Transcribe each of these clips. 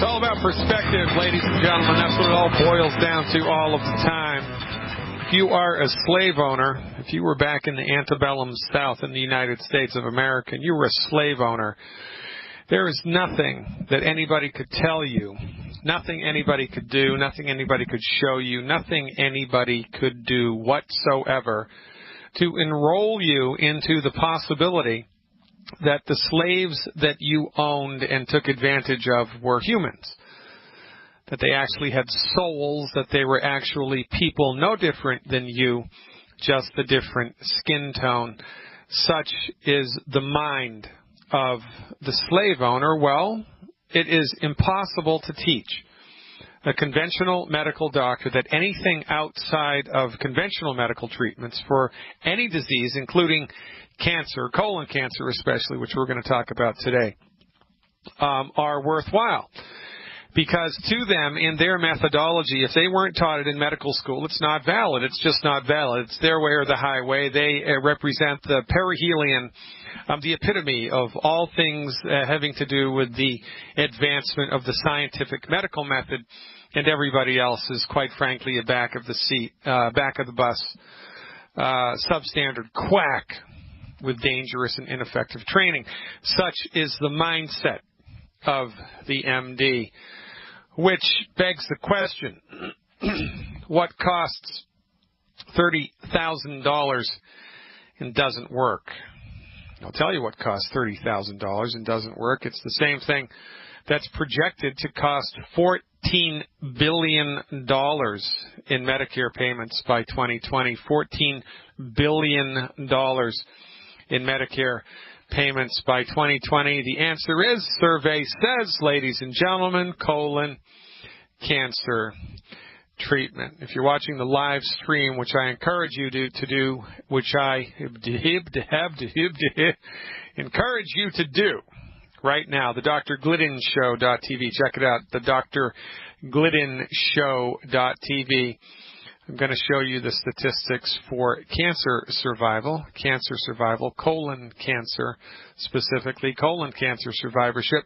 It's all about perspective, ladies and gentlemen. That's what it all boils down to all of the time. If you are a slave owner, if you were back in the antebellum South in the United States of America and you were a slave owner, there is nothing that anybody could tell you, nothing anybody could do, nothing anybody could show you, nothing anybody could do whatsoever to enroll you into the possibility that the slaves that you owned and took advantage of were humans, that they actually had souls, that they were actually people no different than you, just a different skin tone. Such is the mind of the slave owner. Well, it is impossible to teach a conventional medical doctor that anything outside of conventional medical treatments for any disease, including cancer, colon cancer especially, which we're going to talk about today, are worthwhile. Because to them, in their methodology, if they weren't taught it in medical school, it's not valid. It's just not valid. It's their way or the highway. They represent the perihelion, the epitome of all things having to do with the advancement of the scientific medical method, and everybody else is, quite frankly, a back of the seat, back of the bus, substandard quack with dangerous and ineffective training. Such is the mindset of the MD, which begs the question, what costs $30,000 and doesn't work? I'll tell you what costs $30,000 and doesn't work. It's the same thing that's projected to cost $14 billion in Medicare payments by 2020. $14 billion in Medicare payments by 2020. The answer is, survey says, ladies and gentlemen, colon cancer treatment. If you're watching the live stream, which I encourage you to do, which I encourage you to do right now, the drgliddenshow.tv. Check it out, the drgliddenshow.tv. I'm going to show you the statistics for cancer survival, colon cancer, specifically colon cancer survivorship.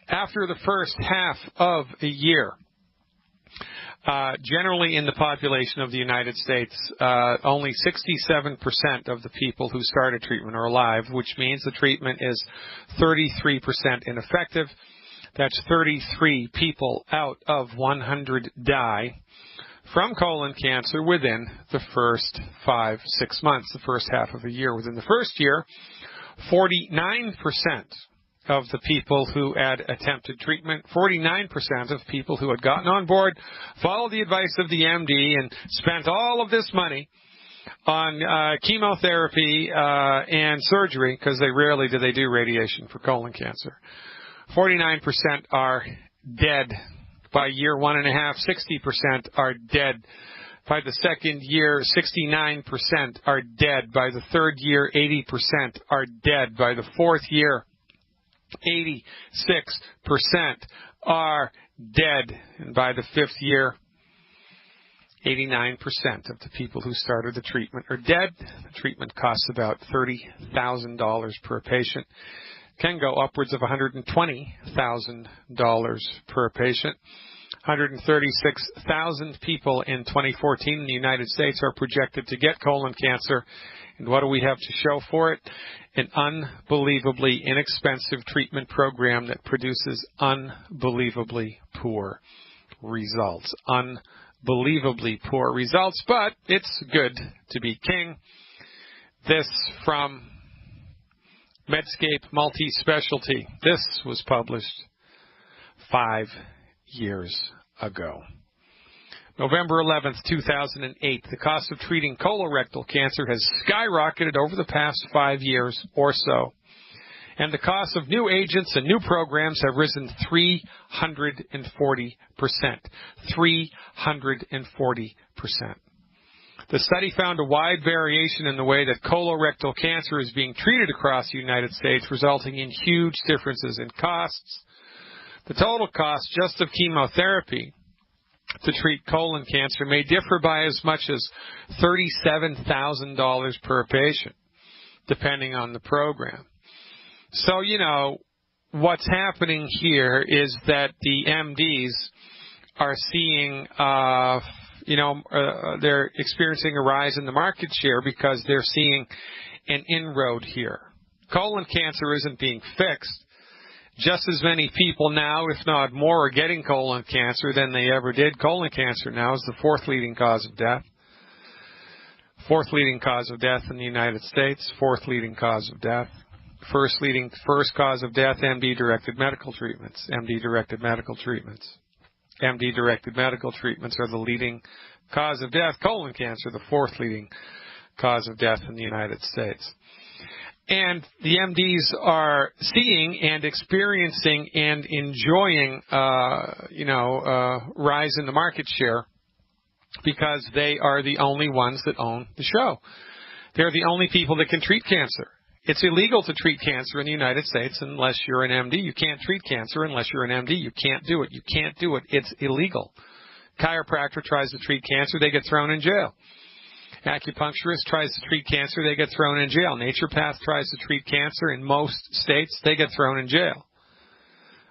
After the first half of a year, generally in the population of the United States, only 67% of the people who started treatment are alive, which means the treatment is 33% ineffective. That's 33 people out of 100 die from colon cancer within the first 5-6 months, the first half of a year. Within the first year, 49% of the people who had attempted treatment, 49% of people who had gotten on board, followed the advice of the MD, and spent all of this money on chemotherapy and surgery, because rarely do they do radiation for colon cancer. 49% are dead. By year 1.5, 60% are dead. By the second year, 69% are dead. By the third year, 80% are dead. By the fourth year, 86% are dead. And by the fifth year, 89% of the people who started the treatment are dead. The treatment costs about $30,000 per patient. Can go upwards of $120,000 per patient. 136,000 people in 2014 in the United States are projected to get colon cancer. And what do we have to show for it? An unbelievably inexpensive treatment program that produces unbelievably poor results. Unbelievably poor results, but it's good to be king. This from Medscape Multi-Specialty. This was published 5 years ago. November 11th, 2008. The cost of treating colorectal cancer has skyrocketed over the past 5 years or so. And the cost of new agents and new programs have risen 340%. 340%. The study found a wide variation in the way that colorectal cancer is being treated across the United States, resulting in huge differences in costs. The total cost just of chemotherapy to treat colon cancer may differ by as much as $37,000 per patient, depending on the program. So, what's happening here is that the MDs are seeing, they're experiencing a rise in the market share because they're seeing an inroad here. Colon cancer isn't being fixed. Just as many people now, if not more, are getting colon cancer than they ever did. Colon cancer now is the fourth leading cause of death. Fourth leading cause of death in the United States. Fourth leading cause of death. First cause of death, MD-directed medical treatments. MD-directed medical treatments. MD-directed medical treatments are the leading cause of death. Colon cancer, the fourth leading cause of death in the United States. And the MDs are seeing and experiencing and enjoying, rise in the market share because they are the only ones that own the show. They're the only people that can treat cancer. It's illegal to treat cancer in the United States unless you're an MD. You can't treat cancer unless you're an MD. You can't do it. You can't do it. It's illegal. Chiropractor tries to treat cancer, they get thrown in jail. Acupuncturist tries to treat cancer, they get thrown in jail. Naturopath tries to treat cancer in most states, they get thrown in jail.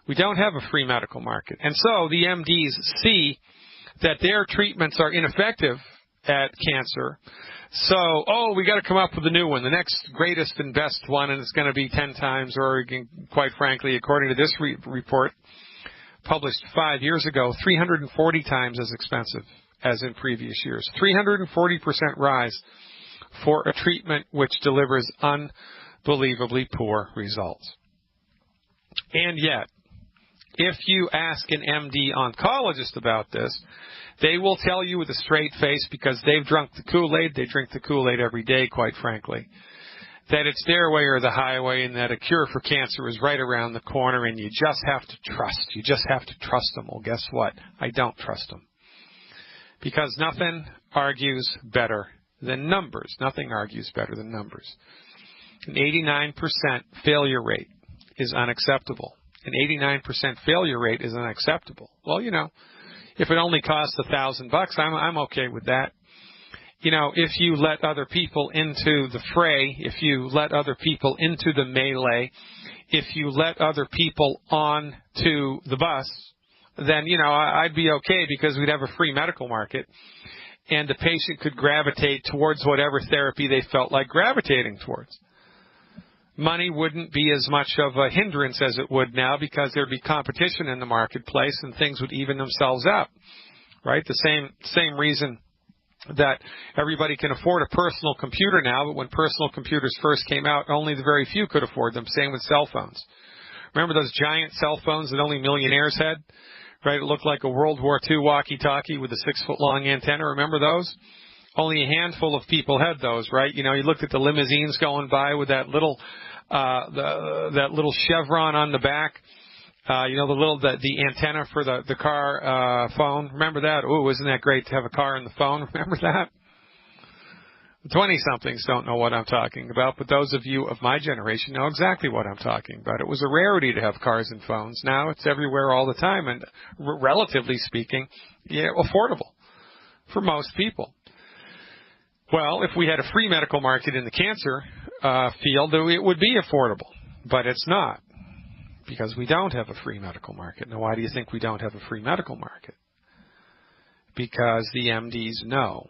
We don't have a free medical market. And so the MDs see that their treatments are ineffective at cancer. So, we got to come up with a new one, the next greatest and best one, and it's going to be 10 times, or quite frankly, according to this report, published 5 years ago, 340 times as expensive as in previous years. 340% rise for a treatment which delivers unbelievably poor results. And yet, if you ask an MD oncologist about this, they will tell you with a straight face, because they've drunk the Kool-Aid, they drink the Kool-Aid every day, quite frankly, that it's their way or the highway, and that a cure for cancer is right around the corner, and you just have to trust. You just have to trust them. Well, guess what? I don't trust them. Because nothing argues better than numbers. Nothing argues better than numbers. An 89% failure rate is unacceptable. An 89% failure rate is unacceptable. Well, if it only costs $1,000, I'm okay with that. If you let other people into the fray, if you let other people into the melee, if you let other people on to the bus, then, I'd be okay, because we'd have a free medical market and the patient could gravitate towards whatever therapy they felt like gravitating towards. Money wouldn't be as much of a hindrance as it would now, because there'd be competition in the marketplace and things would even themselves out, right? The same reason that everybody can afford a personal computer now, but when personal computers first came out, only the very few could afford them. Same with cell phones. Remember those giant cell phones that only millionaires had? Right, it looked like a World War II walkie-talkie with a 6-foot-long antenna. Remember those? Only a handful of people had those, right? You looked at the limousines going by with that little chevron on the back. The antenna for the car phone. Remember that? Oh, isn't that great to have a car in the phone? Remember that? 20-somethings don't know what I'm talking about, but those of you of my generation know exactly what I'm talking about. It was a rarity to have cars and phones. Now it's everywhere all the time, and relatively speaking, affordable for most people. Well, if we had a free medical market in the cancer field, it would be affordable, but it's not, because we don't have a free medical market. Now, why do you think we don't have a free medical market? Because the MDs know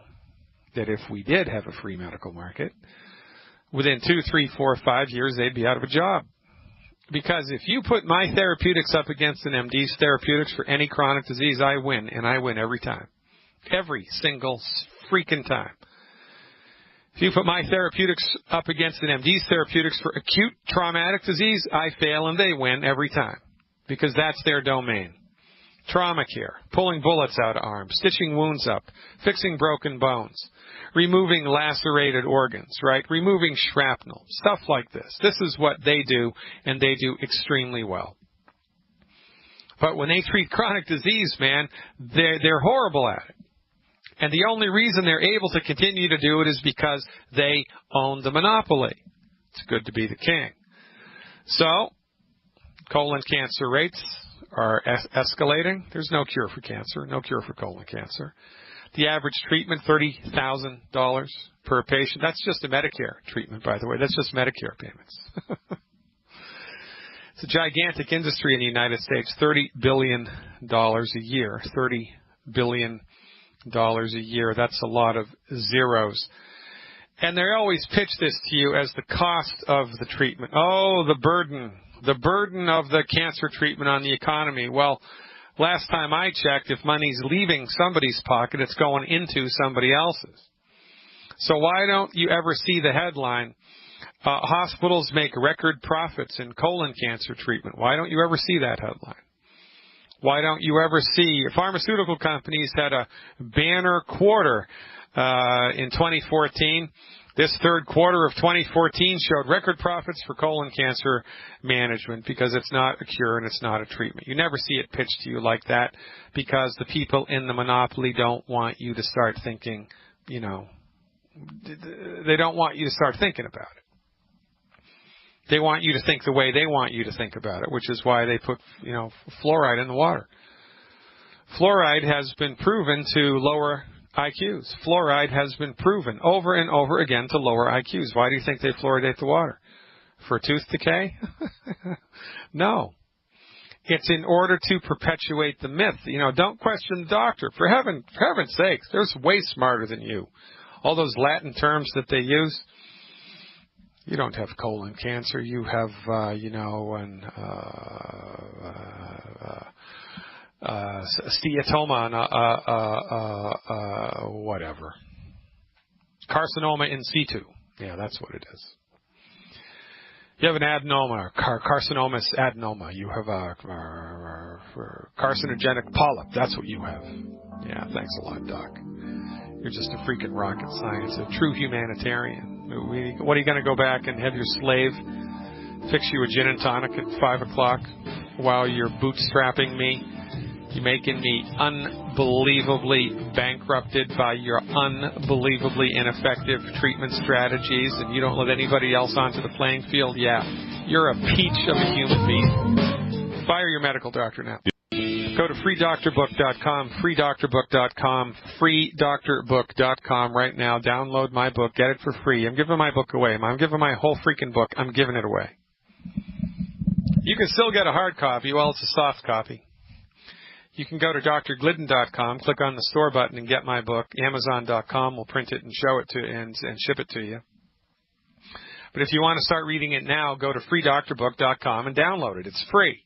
that if we did have a free medical market, within 2, 3, 4, 5 years, they'd be out of a job. Because if you put my therapeutics up against an MD's therapeutics for any chronic disease, I win, and I win every time. Every single freaking time. If you put my therapeutics up against an MD's therapeutics for acute traumatic disease, I fail and they win every time. Because that's their domain. Trauma care, pulling bullets out of arms, stitching wounds up, fixing broken bones, removing lacerated organs, right? Removing shrapnel, stuff like this. This is what they do, and they do extremely well. But when they treat chronic disease, man, they're horrible at it. And the only reason they're able to continue to do it is because they own the monopoly. It's good to be the king. So, colon cancer rates are escalating. There's no cure for cancer, no cure for colon cancer. The average treatment, $30,000 per patient. That's just a Medicare treatment, by the way. That's just Medicare payments. It's a gigantic industry in the United States, $30 billion a year. $30 billion a year. That's a lot of zeros. And they always pitch this to you as the cost of the treatment. Oh, the burden of the cancer treatment on the economy. Well, last time I checked, if money's leaving somebody's pocket, it's going into somebody else's. So why don't you ever see the headline, hospitals make record profits in colon cancer treatment? Why don't you ever see that headline? Why don't you ever see pharmaceutical companies had a banner quarter in 2014? This third quarter of 2014 showed record profits for colon cancer management because it's not a cure and it's not a treatment. You never see it pitched to you like that because the people in the monopoly don't want you to start thinking, they don't want you to start thinking about it. They want you to think the way they want you to think about it, which is why they put, fluoride in the water. Fluoride has been proven to lower IQs. Fluoride has been proven over and over again to lower IQs. Why do you think they fluoridate the water? For tooth decay? No. It's in order to perpetuate the myth. Don't question the doctor. For heaven's sakes, they're way smarter than you. All those Latin terms that they use. You don't have colon cancer. You have, steatoma and whatever. Carcinoma in situ. Yeah, that's what it is. You have an adenoma, carcinomatous adenoma. You have a carcinogenic polyp. That's what you have. Yeah, thanks a lot, Doc. You're just a freaking rocket science, a true humanitarian. What are you going to go back and have your slave fix you a gin and tonic at 5 o'clock while you're bootstrapping me? You're making me unbelievably bankrupted by your unbelievably ineffective treatment strategies, and you don't let anybody else onto the playing field? Yeah, you're a peach of a human being. Fire your medical doctor now. Go to freedoctorbook.com, freedoctorbook.com, freedoctorbook.com right now. Download my book. Get it for free. I'm giving my book away. I'm giving my whole freaking book. I'm giving it away. You can still get a hard copy. Well, it's a soft copy. You can go to drglidden.com, click on the store button and get my book. Amazon.com will print it and show it to and ship it to you. But if you want to start reading it now, go to freedoctorbook.com and download it. It's free.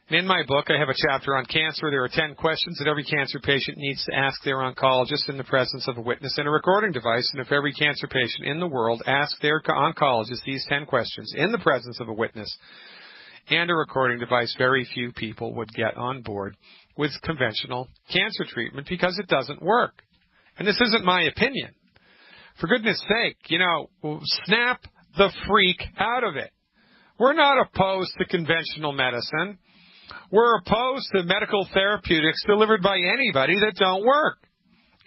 And in my book, I have a chapter on cancer. There are 10 questions that every cancer patient needs to ask their oncologist in the presence of a witness and a recording device. And if every cancer patient in the world asked their oncologist these 10 questions in the presence of a witness and a recording device, very few people would get on board with conventional cancer treatment because it doesn't work. And this isn't my opinion. For goodness sake, snap the freak out of it. We're not opposed to conventional medicine. We're opposed to medical therapeutics delivered by anybody that don't work,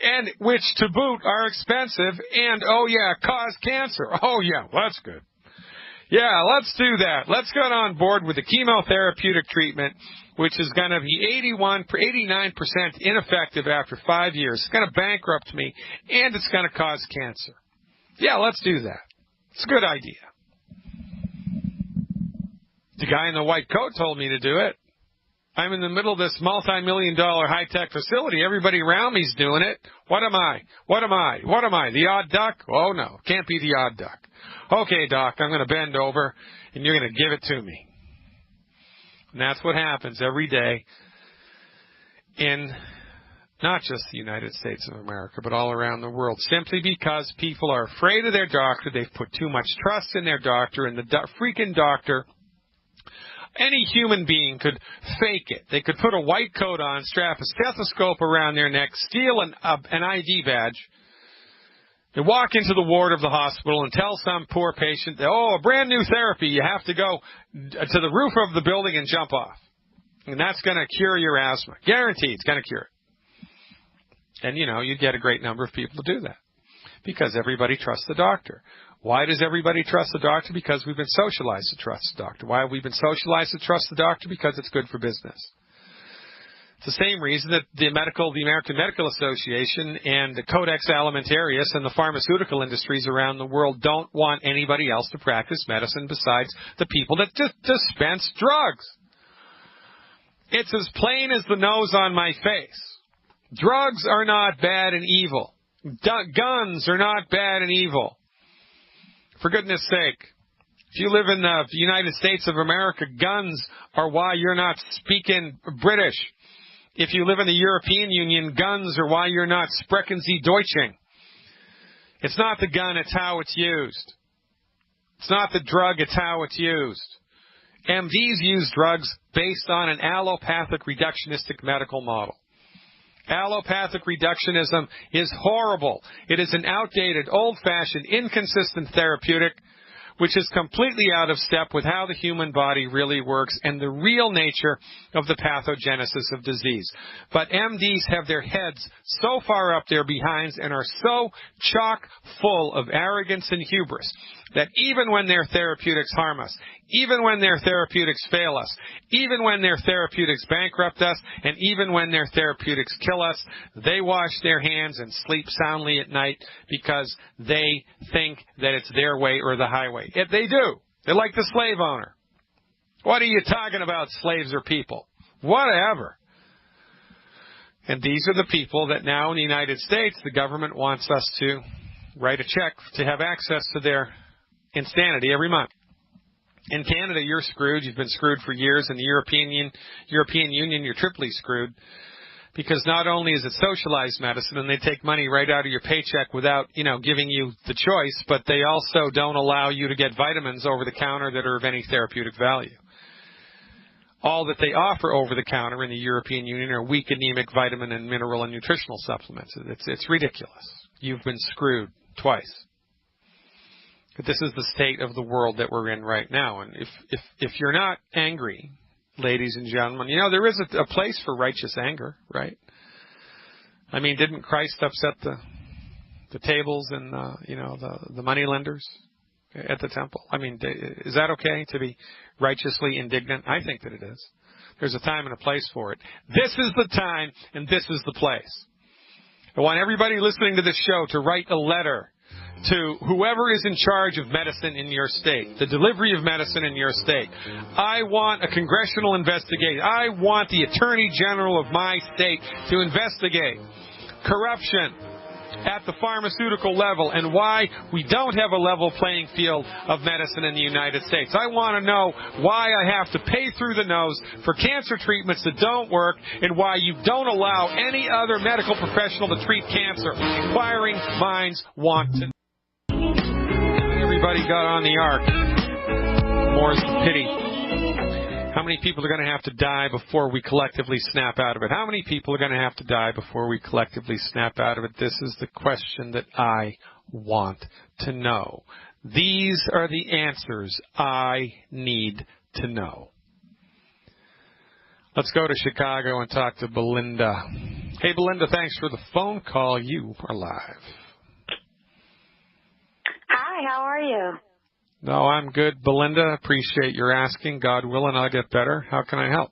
and which, to boot, are expensive and, cause cancer. Oh, yeah, well, that's good. Yeah, let's do that. Let's get on board with the chemotherapeutic treatment, which is going to be 89% ineffective after 5 years. It's going to bankrupt me, and it's going to cause cancer. Yeah, let's do that. It's a good idea. The guy in the white coat told me to do it. I'm in the middle of this multi-million-dollar high-tech facility. Everybody around me's doing it. What am I? The odd duck? Oh, no. Can't be the odd duck. Okay, Doc, I'm going to bend over, and you're going to give it to me. And that's what happens every day in not just the United States of America, but all around the world, simply because people are afraid of their doctor. They've put too much trust in their doctor, and the freaking doctor, any human being could fake it. They could put a white coat on, strap a stethoscope around their neck, steal an ID badge, and walk into the ward of the hospital and tell some poor patient, a brand new therapy, you have to go to the roof of the building and jump off. And that's going to cure your asthma. Guaranteed, it's going to cure it. And, you'd get a great number of people to do that because everybody trusts the doctor. Why does everybody trust the doctor? Because we've been socialized to trust the doctor. Why have we been socialized to trust the doctor? Because it's good for business. It's the same reason that the American Medical Association and the Codex Alimentarius and the pharmaceutical industries around the world don't want anybody else to practice medicine besides the people that dispense drugs. It's as plain as the nose on my face. Drugs are not bad and evil. Guns are not bad and evil. For goodness sake. If you live in the United States of America, guns are why you're not speaking British. If you live in the European Union, guns are why you're not sprechen Sie Deutsching. It's not the gun, it's how it's used. It's not the drug, it's how it's used. MDs use drugs based on an allopathic reductionistic medical model. Allopathic reductionism is horrible. It is an outdated, old-fashioned, inconsistent therapeutic which is completely out of step with how the human body really works and the real nature of the pathogenesis of disease. But MDs have their heads so far up their behinds and are so chock full of arrogance and hubris that even when their therapeutics harm us, even when their therapeutics fail us, even when their therapeutics bankrupt us, and even when their therapeutics kill us, they wash their hands and sleep soundly at night because they think that it's their way or the highway. If they do. They're like the slave owner. What are you talking about, slaves or people? Whatever. And these are the people that now in the United States, the government wants us to write a check to have access to their insanity every month. In Canada, you're screwed. You've been screwed for years. In the European Union, you're triply screwed. Because not only is it socialized medicine and they take money right out of your paycheck without, giving you the choice, but they also don't allow you to get vitamins over the counter that are of any therapeutic value. All that they offer over the counter in the European Union are weak anemic vitamin and mineral and nutritional supplements. It's ridiculous. You've been screwed twice. But this is the state of the world that we're in right now. And if you're not angry, ladies and gentlemen, there is a place for righteous anger, right? I mean, didn't Christ upset the tables and the money lenders at the temple? I mean, is that okay to be righteously indignant? I think that it is. There's a time and a place for it. This is the time and this is the place. I want everybody listening to this show to write a letter to whoever is in charge of medicine in your state, the delivery of medicine in your state. I want a congressional investigation. I want the Attorney General of my state to investigate corruption at the pharmaceutical level and why we don't have a level playing field of medicine in the United States. I want to know why I have to pay through the nose for cancer treatments that don't work and why you don't allow any other medical professional to treat cancer. Inquiring minds want to know. Everybody got on the ark. More's the pity. How many people are going to have to die before we collectively snap out of it? How many people are going to have to die before we collectively snap out of it? This is the question that I want to know. These are the answers I need to know. Let's go to Chicago and talk to Belinda. Hey, Belinda, thanks for the phone call. You are live. Hi, how are you? No, I'm good, Belinda. Appreciate your asking. God willing, I'll get better. How can I help?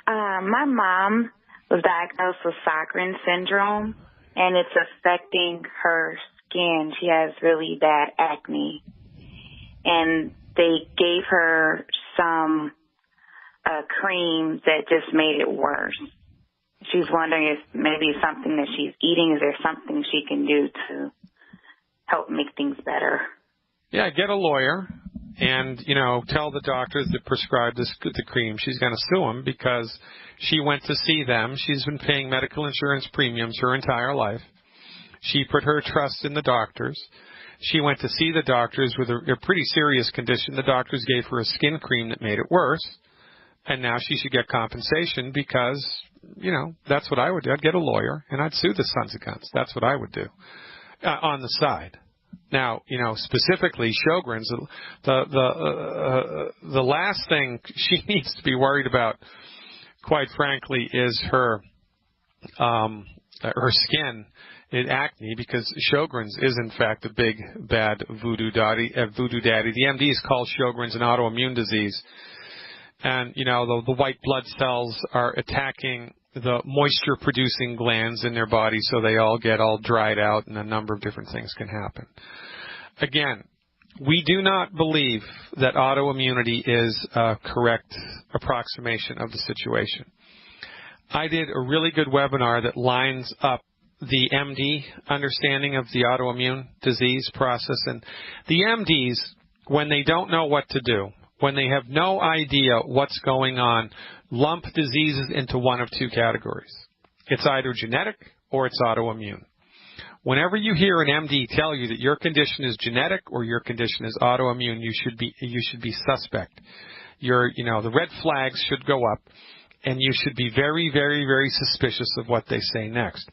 My mom was diagnosed with Sjogren's syndrome, and it's affecting her skin. She has really bad acne. And they gave her some cream that just made it worse. She's wondering if maybe it's something that she's eating. Is there something she can do to help make things better? Yeah, get a lawyer and, tell the doctors that prescribed the cream. She's going to sue them because she went to see them. She's been paying medical insurance premiums her entire life. She put her trust in the doctors. She went to see the doctors with a pretty serious condition. The doctors gave her a skin cream that made it worse. And now she should get compensation because, that's what I would do. I'd get a lawyer and I'd sue the sons of guns. That's what I would do on the side. Now, specifically Sjogren's, the last thing she needs to be worried about, quite frankly, is her skin and acne, because Sjogren's is in fact a big bad voodoo daddy. The MDs call Sjogren's an autoimmune disease, And, the white blood cells are attacking the moisture-producing glands in their body, so they all get all dried out, and a number of different things can happen. Again, we do not believe that autoimmunity is a correct approximation of the situation. I did a really good webinar that lines up the MD understanding of the autoimmune disease process. And the MDs, when they don't know what to do, when they have no idea what's going on, lump diseases into one of two categories. It's either genetic or it's autoimmune. Whenever you hear an MD tell you that your condition is genetic or your condition is autoimmune, you should be suspect. The red flags should go up, and you should be very, very, very suspicious of what they say next.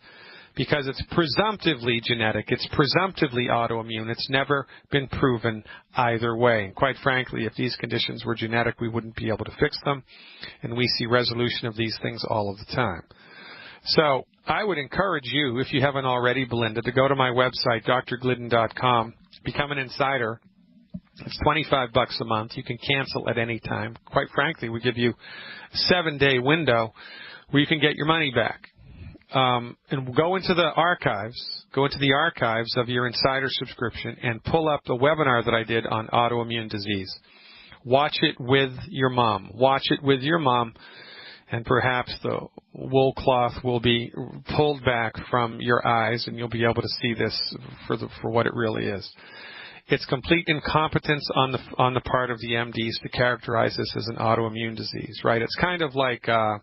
Because it's presumptively genetic, it's presumptively autoimmune. It's never been proven either way. And quite frankly, if these conditions were genetic, we wouldn't be able to fix them. And we see resolution of these things all of the time. So I would encourage you, if you haven't already, Belinda, to go to my website, drglidden.com, become an insider. It's $25 a month. You can cancel at any time. Quite frankly, we give you a 7-day window where you can get your money back. And go into the archives of your insider subscription and pull up the webinar that I did on autoimmune disease. Watch it with your mom. And perhaps the wool cloth will be pulled back from your eyes, and you'll be able to see this for what it really is. It's complete incompetence on the part of the MDs to characterize this as an autoimmune disease, right? It's kind of like a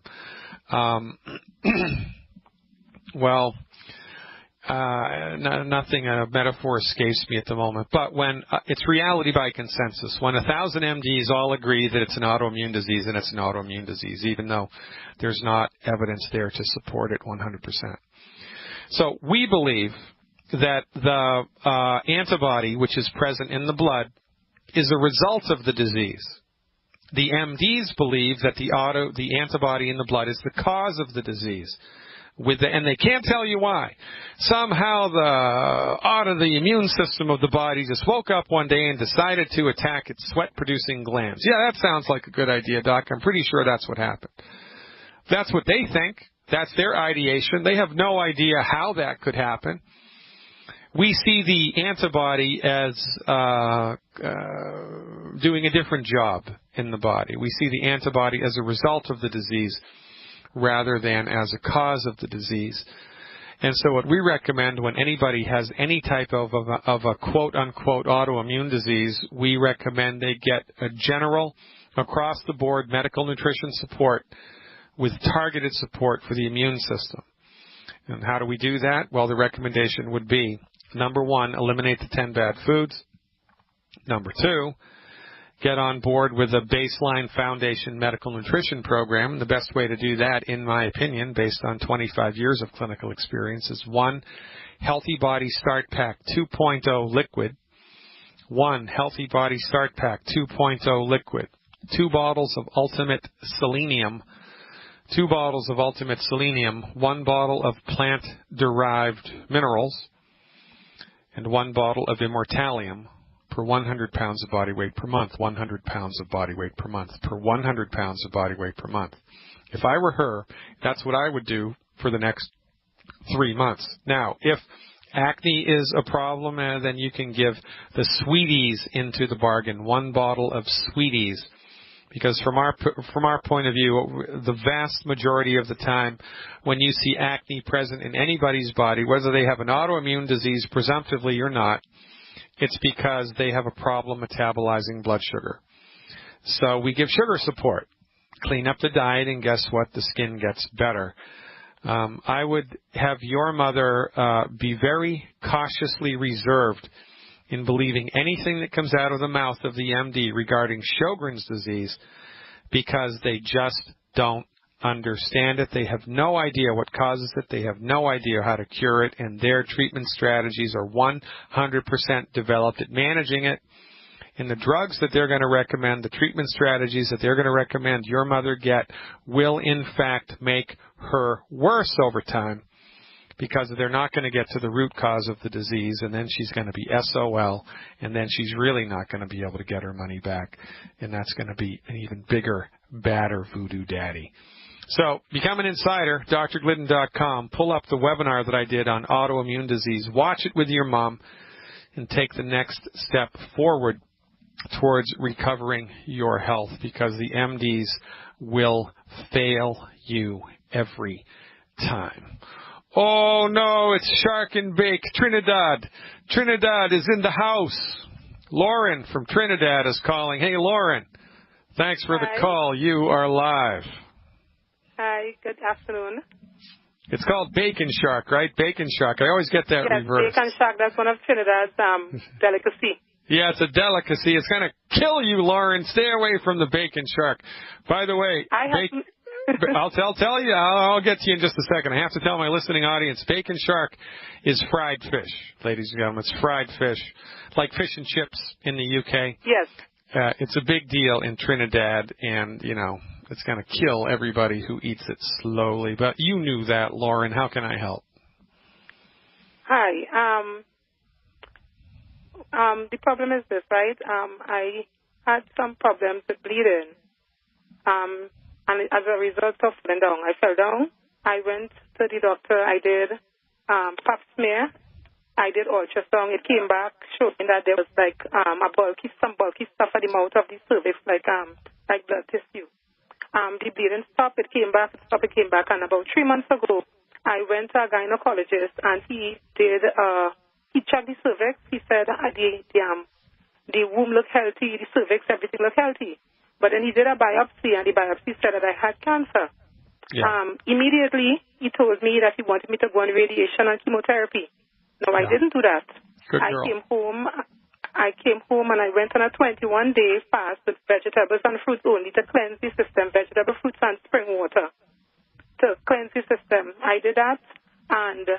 metaphor escapes me at the moment, but when it's reality by consensus, when 1,000 MDs all agree that it's an autoimmune disease, then it's an autoimmune disease, even though there's not evidence there to support it 100%. So we believe that the antibody, which is present in the blood, is a result of the disease. The MDs believe that the antibody in the blood is the cause of the disease. And they can't tell you why. Somehow the immune system of the body just woke up one day and decided to attack its sweat-producing glands. Yeah, that sounds like a good idea, Doc. I'm pretty sure that's what happened. That's what they think. That's their ideation. They have no idea how that could happen. We see the antibody as doing a different job in the body. We see the antibody as a result of the disease rather than as a cause of the disease. And so what we recommend when anybody has any type of a quote-unquote autoimmune disease, we recommend they get a general, across-the-board medical nutrition support with targeted support for the immune system. And how do we do that? Well, the recommendation would be, number 1, eliminate the 10 bad foods. Number 2, get on board with a baseline foundation medical nutrition program. The best way to do that, in my opinion, based on 25 years of clinical experience, is 1, Healthy Body Start Pack 2.0 liquid. 1, Healthy Body Start Pack 2.0 liquid. 2 bottles of Ultimate Selenium. 2 bottles of Ultimate Selenium. 1 bottle of plant-derived minerals. And 1 bottle of Immortalium per 100 pounds of body weight per month. 100 pounds of body weight per month. Per 100 pounds of body weight per month. If I were her, that's what I would do for the next 3 months. Now, if acne is a problem, then you can give the Sweeties into the bargain. 1 bottle of Sweeties. Because from our point of view, the vast majority of the time when you see acne present in anybody's body, whether they have an autoimmune disease presumptively or not, it's because they have a problem metabolizing blood sugar. So we give sugar support. Clean up the diet, and guess what? The skin gets better. I would have your mother be very cautiously reserved in believing anything that comes out of the mouth of the MD regarding Sjogren's disease, because they just don't understand it. They have no idea what causes it. They have no idea how to cure it, and their treatment strategies are 100% developed at managing it. And the drugs that they're going to recommend, the treatment strategies that they're going to recommend your mother get, will in fact make her worse over time, because they're not going to get to the root cause of the disease, and then she's going to be SOL, and then she's really not going to be able to get her money back, and that's going to be an even bigger bad or voodoo daddy. So become an insider, drglidden.com. Pull up the webinar that I did on autoimmune disease. Watch it with your mom and take the next step forward towards recovering your health, because the MDs will fail you every time. Oh, no, it's Shark and Bake. Trinidad. Trinidad is in the house. Lauren from Trinidad is calling. Hey, Lauren. Thanks for the call. You are live. Hi, good afternoon. It's called Bacon Shark, right? Bacon Shark. I always get that reversed. Bacon Shark, that's one of Trinidad's delicacy. Yeah, it's a delicacy. It's going to kill you, Lauren. Stay away from the Bacon Shark. By the way, I'll tell you. I'll get to you in just a second. I have to tell my listening audience, Bacon Shark is fried fish, ladies and gentlemen. It's fried fish, like fish and chips in the UK. Yes. It's a big deal in Trinidad, and, you know, it's going to kill everybody who eats it slowly. But you knew that, Lauren. How can I help? Hi. The problem is this, right? I had some problems with bleeding. And as a result of falling down, I fell down. I went to the doctor. I did pap smear. I did ultrasound. It came back showing that there was like some bulky stuff at the mouth of the cervix, like blood tissue. The bleeding stopped. It came back. It came back. And about 3 months ago, I went to a gynecologist, and he checked the cervix. He said the womb looked healthy, the cervix, everything looked healthy. But then he did a biopsy, and the biopsy said that I had cancer. Yeah. Immediately, he told me that he wanted me to go on radiation and chemotherapy. No, I didn't do that. Good girl. I came home and I went on a 21-day fast with vegetables and fruits only to cleanse the system, vegetable, fruits, and spring water to cleanse the system. I did that, and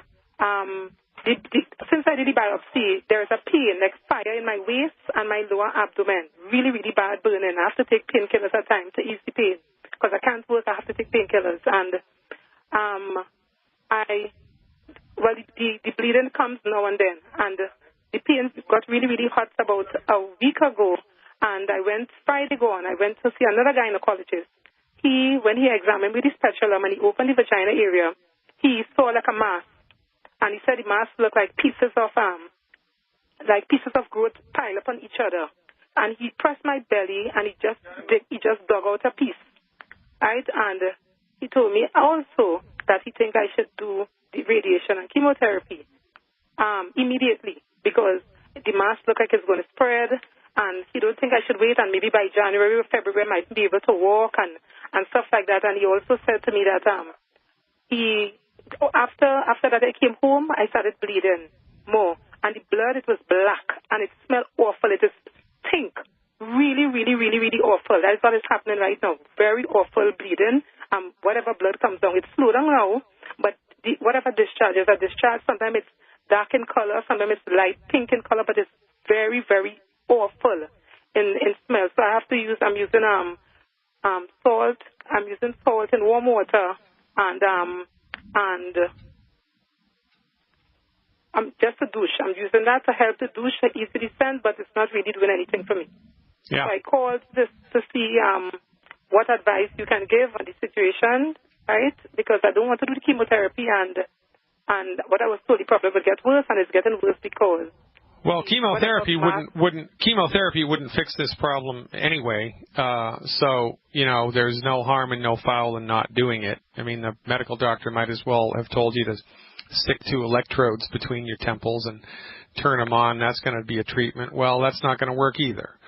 since I did the biopsy, there's a pain, like fire in my waist and my lower abdomen, really, really bad burning. I have to take painkillers at times to ease the pain because I can't work. I have to take painkillers, and the bleeding comes now and then, and the pain got really, really hot about a week ago, and I went Friday gone. I went to see another gynecologist. When he examined me with his spatula and he opened the vagina area, he saw like a mass, and he said the mass looked like pieces of growth piled up on each other. And he pressed my belly, and he just dug out a piece, right? And he told me also that he think I should do the radiation and chemotherapy immediately, because the mass looked like it's going to spread, and he don't think I should wait, and maybe by January or February I might be able to walk and stuff like that. And he also said to me that after that I came home, I started bleeding more, and the blood, it was black, and it smelled awful. It is stink, really, really, really, really awful. That's what is happening right now. Very awful bleeding. Whatever blood comes down, it's slow down now, but whatever discharges are discharged. Sometimes it's dark in color, sometimes it's light pink in color, but it's very, very awful in smell. So I'm using salt. I'm using salt and warm water, and just a douche. I'm using that to help the douche to ease the descent, but it's not really doing anything for me. Yeah. So I called this to see what advice you can give on the situation, right? Because I don't want to do the chemotherapy, and what I was told, the problem will get worse, and it's getting worse because. Well, chemotherapy wouldn't fix this problem anyway. So, you know, there's no harm and no foul in not doing it. I mean, the medical doctor might as well have told you to stick 2 electrodes between your temples and turn them on. That's going to be a treatment. Well, that's not going to work either.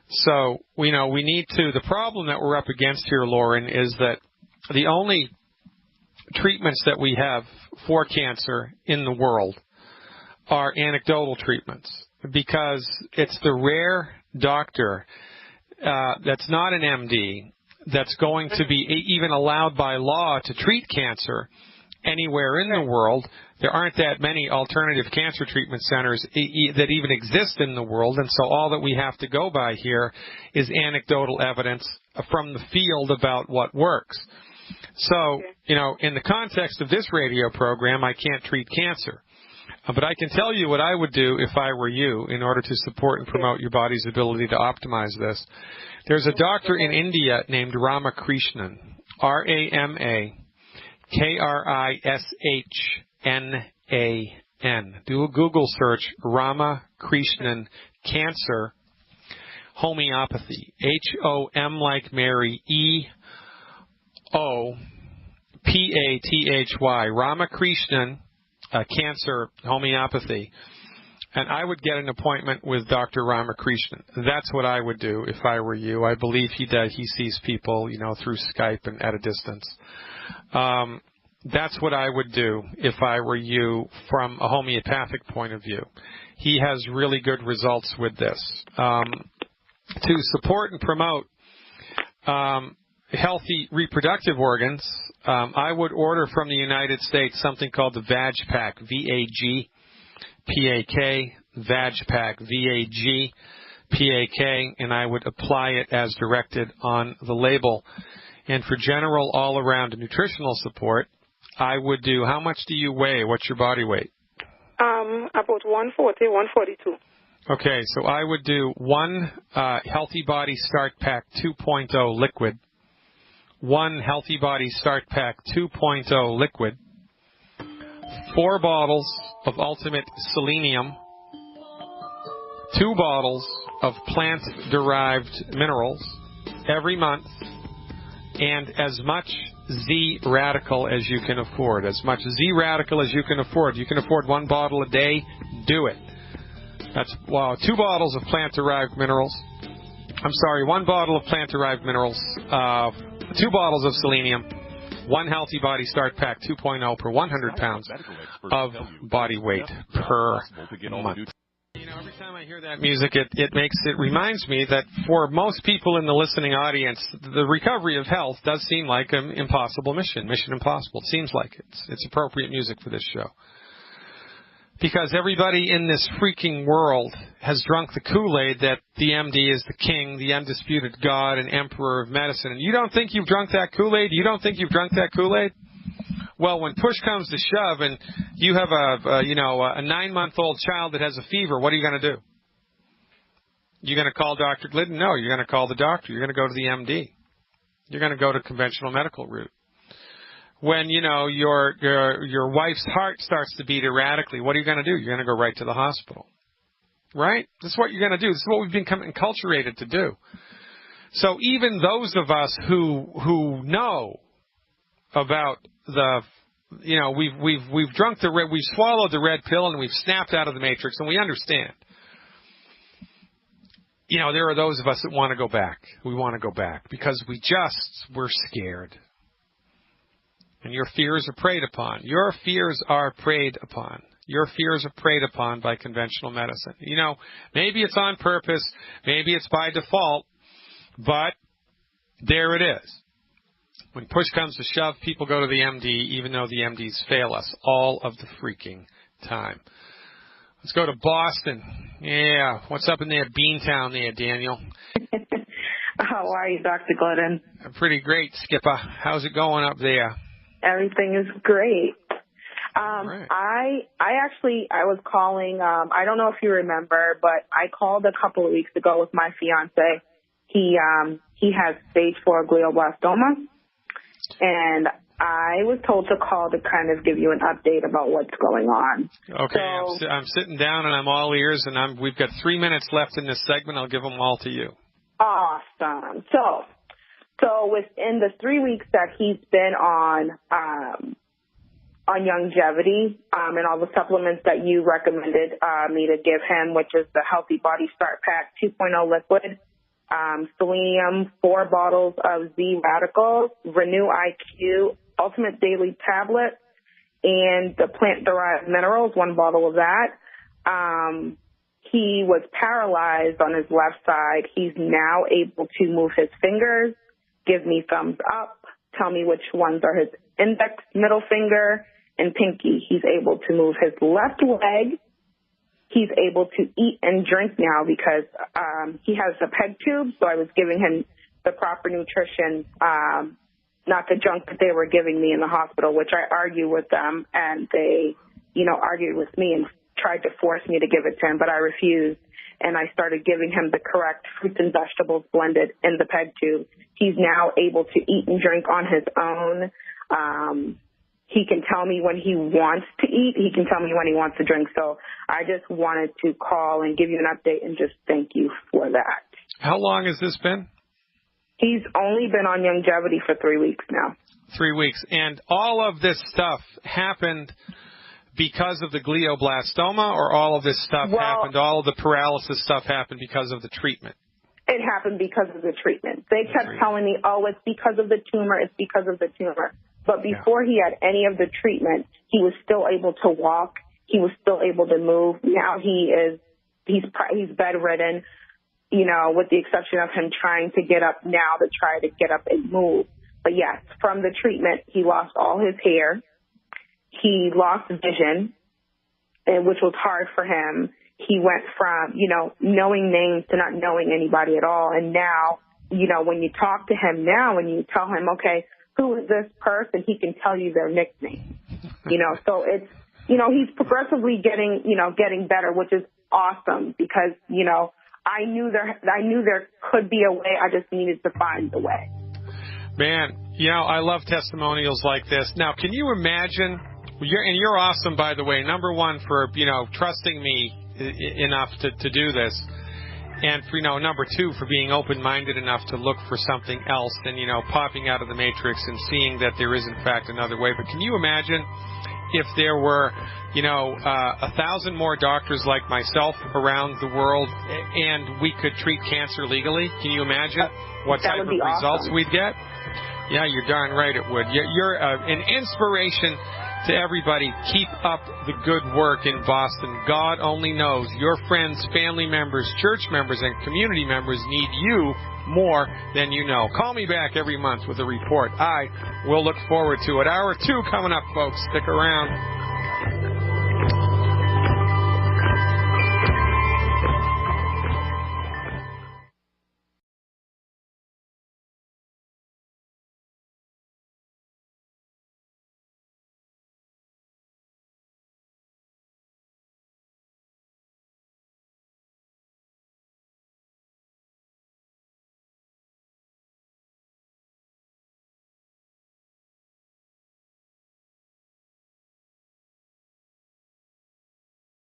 So, we need to. The problem that we're up against here, Lauren, is that the only treatments that we have for cancer in the world are anecdotal treatments, because it's the rare doctor that's not an MD that's going to be even allowed by law to treat cancer anywhere in the world. There aren't that many alternative cancer treatment centers that even exist in the world, and so all that we have to go by here is anecdotal evidence from the field about what works. So, in the context of this radio program, I can't treat cancer. But I can tell you what I would do if I were you in order to support and promote your body's ability to optimize this. There's a doctor in India named Ramakrishnan, Ramakrishnan. Do a Google search, Ramakrishnan Cancer Homeopathy. HOM like Mary, EOPATHY. Ramakrishnan Cancer Homeopathy. And I would get an appointment with Dr. Ramakrishnan. That's what I would do if I were you. I believe he does. He sees people, through Skype and at a distance. That's what I would do if I were you from a homeopathic point of view. He has really good results with this. To support and promote healthy reproductive organs, I would order from the United States something called the Vag Pack, VAGPAK, Vag Pack, VAGPAK, and I would apply it as directed on the label. And for general all-around nutritional support, I would do, how much do you weigh? What's your body weight? About 140, 142. Okay, so I would do one Healthy Body Start Pack 2.0 liquid, one Healthy Body Start Pack 2.0 liquid, 4 bottles of Ultimate Selenium, 2 bottles of plant-derived minerals every month, and as much Z-Radical as you can afford. As much Z-Radical as you can afford. You can afford 1 bottle a day, do it. That's 2 bottles of plant-derived minerals. 1 bottle of plant-derived minerals, 2 bottles of selenium, 1 Healthy Body Start Pack 2.0 per 100 pounds of body weight per month. Every time I hear that music, it reminds me that for most people in the listening audience, the recovery of health does seem like an impossible mission impossible. It seems like it's appropriate music for this show. Because everybody in this freaking world has drunk the Kool-Aid that the MD is the king, the undisputed God and emperor of medicine. And you don't think you've drunk that Kool-Aid? You don't think you've drunk that Kool-Aid? Well, when push comes to shove and you have a 9-month-old child that has a fever, what are you going to do? You're going to call Dr. Glidden? No, you're going to call the doctor. You're going to go to the MD. You're going to go to conventional medical route. When, your wife's heart starts to beat erratically, what are you going to do? You're going to go right to the hospital. Right? This is what you're going to do. This is what we've been enculturated to do. So even those of us who know about we've drunk we've swallowed the red pill and we've snapped out of the matrix and we understand. There are those of us that want to go back. We want to go back because we're scared. And your fears are preyed upon. Your fears are preyed upon. Your fears are preyed upon by conventional medicine. Maybe it's on purpose, maybe it's by default, but there it is. When push comes to shove, people go to the MD, even though the MDs fail us all of the freaking time. Let's go to Boston. Yeah, what's up in there, Beantown there, Daniel? How are you, Dr. Glidden? Pretty great, Skipper. How's it going up there? Everything is great. Right. I was calling, I don't know if you remember, but I called a couple of weeks ago with my fiance. He has stage 4 glioblastoma. And I was told to call to kind of give you an update about what's going on. Okay, so, I'm sitting down and I'm all ears, and we've got 3 minutes left in this segment. I'll give them all to you. Awesome. So within the 3 weeks that he's been on longevity and all the supplements that you recommended me to give him, which is the Healthy Body Start Pack 2.0 liquid, selenium, 4 bottles of Z-Radical, Renew IQ, Ultimate Daily Tablet, and the plant-derived minerals, 1 bottle of that. He was paralyzed on his left side. He's now able to move his fingers, give me thumbs up, tell me which ones are his index, middle finger, and pinky. He's able to move his left leg. He's able to eat and drink now because he has a PEG tube, so I was giving him the proper nutrition, not the junk that they were giving me in the hospital, which I argued with them, and they, argued with me and tried to force me to give it to him, but I refused. and I started giving him the correct fruits and vegetables blended in the peg tube. He's now able to eat and drink on his own. He can tell me when he wants to eat. He can tell me when he wants to drink. So I just wanted to call and give you an update and just thank you for that. How long has this been? He's only been on longevity for 3 weeks now. 3 weeks. And all of this stuff happened because of the glioblastoma, or all of this stuff happened, all of the paralysis stuff happened because of the treatment? It happened because of the treatment. They kept telling me, oh, it's because of the tumor, it's because of the tumor. But before he had any of the treatment, he was still able to walk. He was still able to move. Now he's bedridden, you know, with the exception of him trying to get up now to try to get up and move. But yes, from the treatment, he lost all his hair. He lost vision, which was hard for him. He went from, you know, knowing names to not knowing anybody at all. And now, you know, when you talk to him now, when you tell him, okay, who is this person, he can tell you their nickname. You know, so it's, you know, he's progressively getting better, which is awesome because, you know, I knew there could be a way. I just needed to find the way. Man, you know, I love testimonials like this. Now, can you imagine, you're awesome, by the way, number one, for, you know, trusting me enough to do this. And, for, you know, number two, for being open-minded enough to look for something else than, you know, popping out of the matrix and seeing that there is, in fact, another way. But can you imagine if there were, you know, 1,000 more doctors like myself around the world and we could treat cancer legally? Can you imagine what type of results we'd get? Yeah, you're darn right it would. You're an inspiration to everybody. Keep up the good work in Boston. God only knows your friends, family members, church members, and community members need you more than you know. Call me back every month with a report. I will look forward to it. Hour 2 coming up, folks. Stick around.